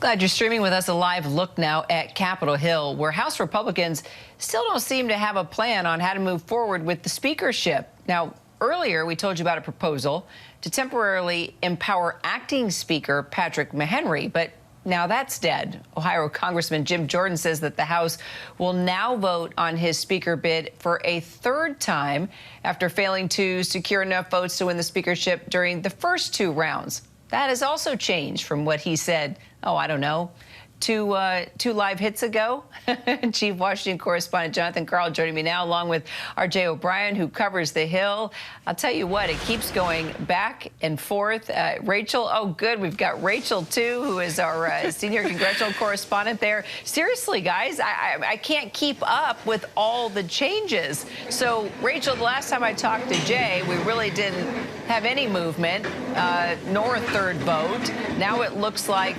Glad you're streaming with us. A live look now at Capitol Hill, where House Republicans still don't seem to have a plan on how to move forward with the speakership. Now, earlier we told you about a proposal to temporarily empower acting Speaker Patrick McHenry, but now that's dead. Ohio Congressman Jim Jordan says that the House will now vote on his speaker bid for a third time after failing to secure enough votes to win the speakership during the first two rounds. That has also changed from what he said, oh, I don't know, two live hits ago. Chief Washington correspondent Jonathan Karl joining me now, along with R.J. O'Brien, who covers the Hill. I'll tell you what, it keeps going back and forth. Rachel, oh, good. We've got Rachel, too, who is our senior congressional correspondent there. Seriously, guys, I can't keep up with all the changes. So, Rachel, the last time I talked to Jay, we really didn't have any movement, nor a third vote. Now it looks like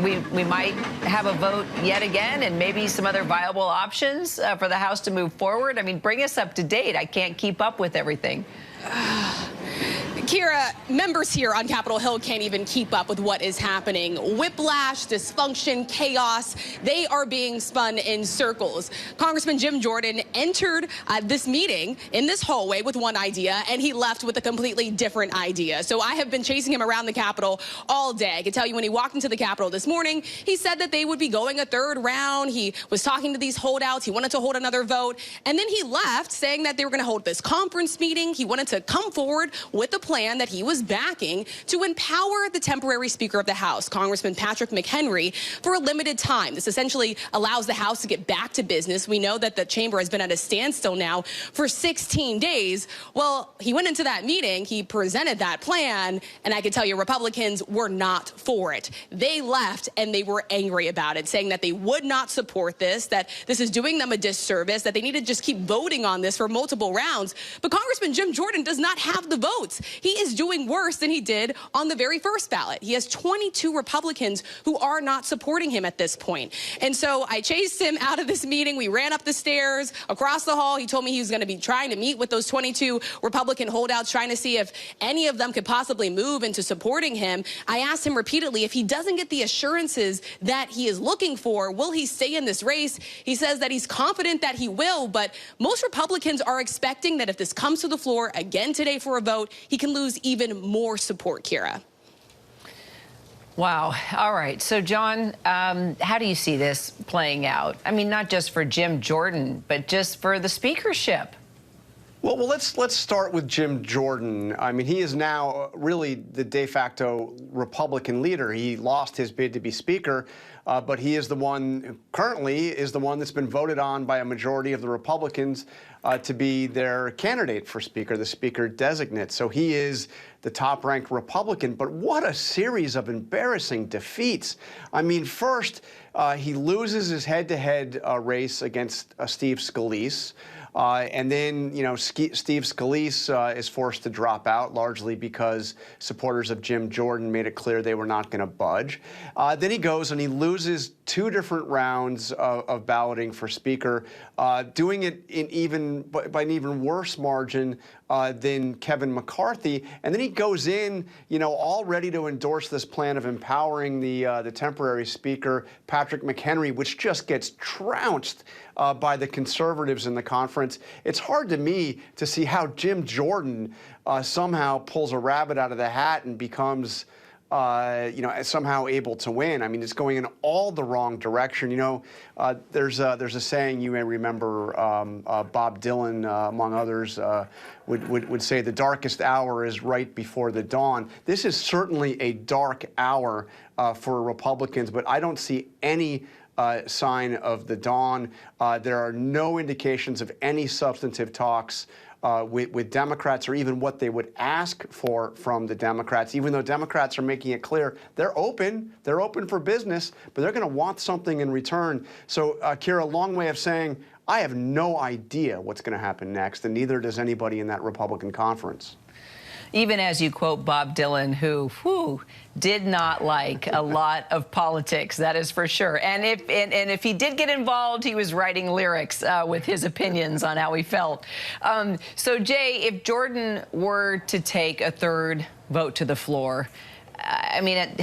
we might have a vote yet again, and maybe some other viable options for the House to move forward. I mean, bring us up to date. I can't keep up with everything. Kira, members here on Capitol Hill can't even keep up with what is happening. Whiplash, dysfunction, chaos, they are being spun in circles. Congressman Jim Jordan entered this meeting in this hallway with one idea, and he left with a completely different idea. So I have been chasing him around the Capitol all day. I can tell you when he walked into the Capitol this morning, he said that they would be going a third round. He was talking to these holdouts. He wanted to hold another vote. And then he left saying that they were going to hold this conference meeting. He wanted to come forward with a plan that he was backing to empower the temporary Speaker of the House, Congressman Patrick McHenry, for a limited time. This essentially allows the House to get back to business. We know that the chamber has been at a standstill now for 16 days. Well, he went into that meeting, he presented that plan, and I can tell you Republicans were not for it. They left and they were angry about it, saying that they would not support this, that this is doing them a disservice, that they need to just keep voting on this for multiple rounds. But Congressman Jim Jordan does not have the votes. He is doing worse than he did on the very first ballot. He has 22 Republicans who are not supporting him at this point. And so I chased him out of this meeting. We ran up the stairs, across the hall. He told me he was going to be trying to meet with those 22 Republican holdouts, trying to see if any of them could possibly move into supporting him. I asked him repeatedly if he doesn't get the assurances that he is looking for, will he stay in this race? He says that he's confident that he will, but most Republicans are expecting that if this comes to the floor again today for a vote, he can lose even more support, Kira. Wow. All right. So, John, how do you see this playing out? I mean, not just for Jim Jordan, but just for the speakership. Well, let's start with Jim Jordan. I mean, he is now really the de facto Republican leader. He lost his bid to be Speaker, but he is the one, currently, is the one that's been voted on by a majority of the Republicans to be their candidate for Speaker, the Speaker designate. So he is the top-ranked Republican. But what a series of embarrassing defeats. I mean, first, he loses his head-to-head race against Steve Scalise. And then, you know, Steve Scalise is forced to drop out, largely because supporters of Jim Jordan made it clear they were not going to budge. Then he goes and he loses two different rounds of balloting for Speaker, doing it by an even worse margin than Kevin McCarthy. And then he goes in, you know, all ready to endorse this plan of empowering the temporary Speaker, Patrick McHenry, which just gets trounced by the conservatives in the conference. It's hard to me to see how Jim Jordan somehow pulls a rabbit out of the hat and becomes you know, somehow able to win. I mean, it's going in all the wrong direction. You know, there's a saying you may remember. Bob Dylan, among others, would say the darkest hour is right before the dawn. This is certainly a dark hour for Republicans, but I don't see any sign of the dawn. There are no indications of any substantive talks with Democrats, or even what they would ask for from the Democrats, even though Democrats are making it clear they're open for business, but they're going to want something in return. So, Kira, a long way of saying I have no idea what's going to happen next, and neither does anybody in that Republican conference. Even as you quote Bob Dylan, who did not like a lot of politics, that is for sure. And if he did get involved, he was writing lyrics with his opinions on how he felt. So, Jay, if Jordan were to take a third vote to the floor, I mean,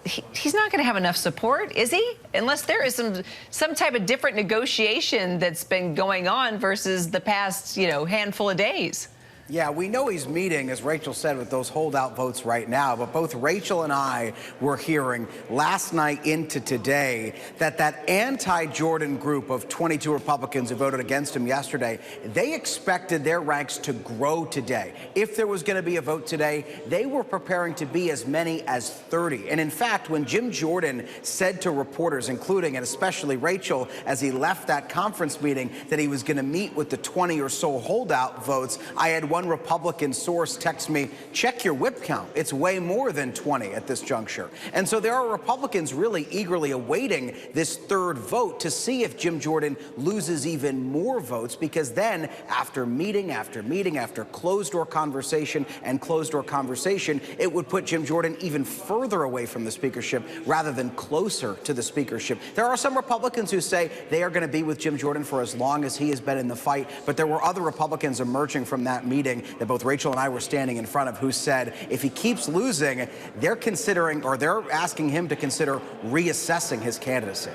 he's not going to have enough support, is he? Unless there is some type of different negotiation that's been going on versus the past, handful of days. Yeah, we know he's meeting, as Rachel said, with those holdout votes right now. But both Rachel and I were hearing last night into today that anti-Jordan group of 22 Republicans who voted against him yesterday, they expected their ranks to grow today. If there was going to be a vote today, they were preparing to be as many as 30. And in fact, when Jim Jordan said to reporters, including and especially Rachel, as he left that conference meeting, that he was going to meet with the 20 or so holdout votes, I had one Republican source text me, check your whip count. It's way more than 20 at this juncture. And so there are Republicans really eagerly awaiting this third vote to see if Jim Jordan loses even more votes, because then after meeting after meeting, after closed-door conversation and closed-door conversation, it would put Jim Jordan even further away from the speakership rather than closer to the speakership. There are some Republicans who say they are going to be with Jim Jordan for as long as he has been in the fight, but there were other Republicans emerging from that meeting that both Rachel and I were standing in front of who said if he keeps losing, they're considering, or they're asking him to consider reassessing his candidacy.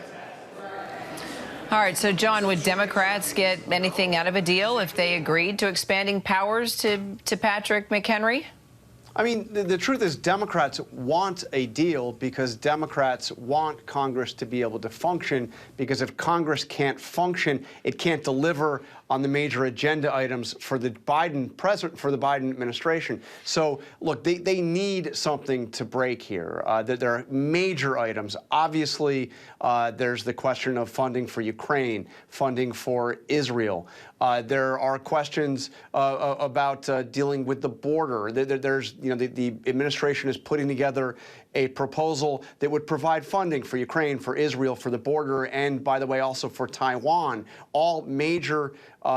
All right, so John, would Democrats get anything out of a deal if they agreed to expanding powers to Patrick McHenry? I mean, the truth is Democrats want a deal because Democrats want Congress to be able to function, because if Congress can't function, it can't deliver on the major agenda items for the Biden administration. So, look, they need something to break here. There are major items. Obviously, there's the question of funding for Ukraine, funding for Israel. There are questions about dealing with the border. There's, the administration is putting together a proposal that would provide funding for Ukraine, for Israel, for the border, and, by the way, also for Taiwan. All major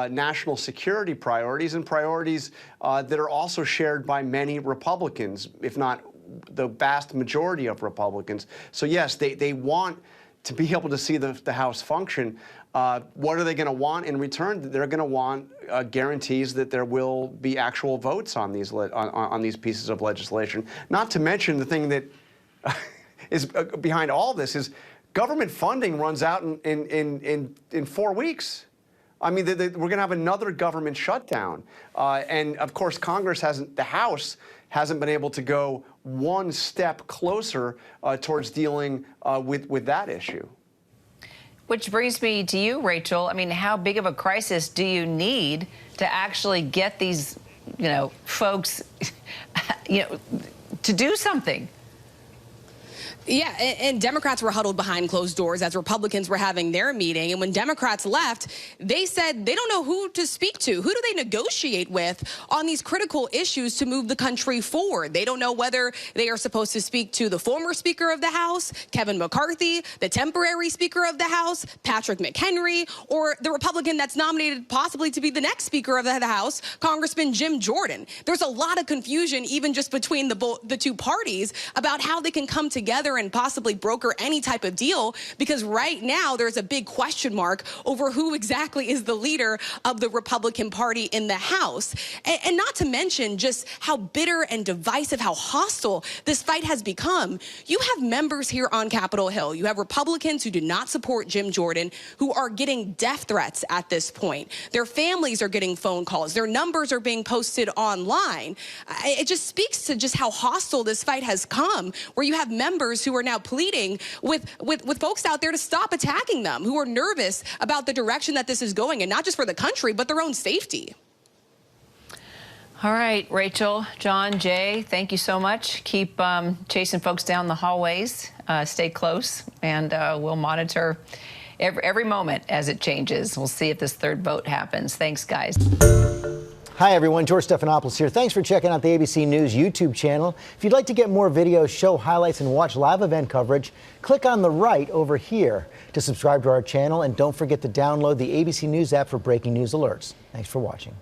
national security priorities, and priorities that are also shared by many Republicans, if not the vast majority of Republicans. So, yes, they want to be able to see the House function. What are they going to want in return? They're going to want guarantees that there will be actual votes on these pieces of legislation. Not to mention the thing that is behind all this is government funding runs out in 4 weeks. I mean, we're going to have another government shutdown. And, of course, the House hasn't been able to go one step closer towards dealing with that issue. Which brings me to you, Rachel. I mean, how big of a crisis do you need to actually get these, folks, to do something? Yeah, and Democrats were huddled behind closed doors as Republicans were having their meeting. And when Democrats left, they said they don't know who to speak to. Who do they negotiate with on these critical issues to move the country forward? They don't know whether they are supposed to speak to the former Speaker of the House, Kevin McCarthy, the temporary Speaker of the House, Patrick McHenry, or the Republican that's nominated possibly to be the next Speaker of the House, Congressman Jim Jordan. There's a lot of confusion even just between the two parties about how they can come together and possibly broker any type of deal, because right now there's a big question mark over who exactly is the leader of the Republican Party in the House. And not to mention just how bitter and divisive, how hostile this fight has become. You have members here on Capitol Hill. You have Republicans who do not support Jim Jordan, who are getting death threats at this point. Their families are getting phone calls. Their numbers are being posted online. It just speaks to just how hostile this fight has come, where you have members who are now pleading with folks out there to stop attacking them, who are nervous about the direction that this is going, and not just for the country, but their own safety. All right, Rachel, John, Jay, thank you so much. Keep chasing folks down the hallways. Stay close, and we'll monitor every moment as it changes. We'll see if this third vote happens. Thanks, guys. Hi, everyone. George Stephanopoulos here. Thanks for checking out the ABC News YouTube channel. If you'd like to get more videos, show highlights, and watch live event coverage, click on the right over here to subscribe to our channel. And don't forget to download the ABC News app for breaking news alerts. Thanks for watching.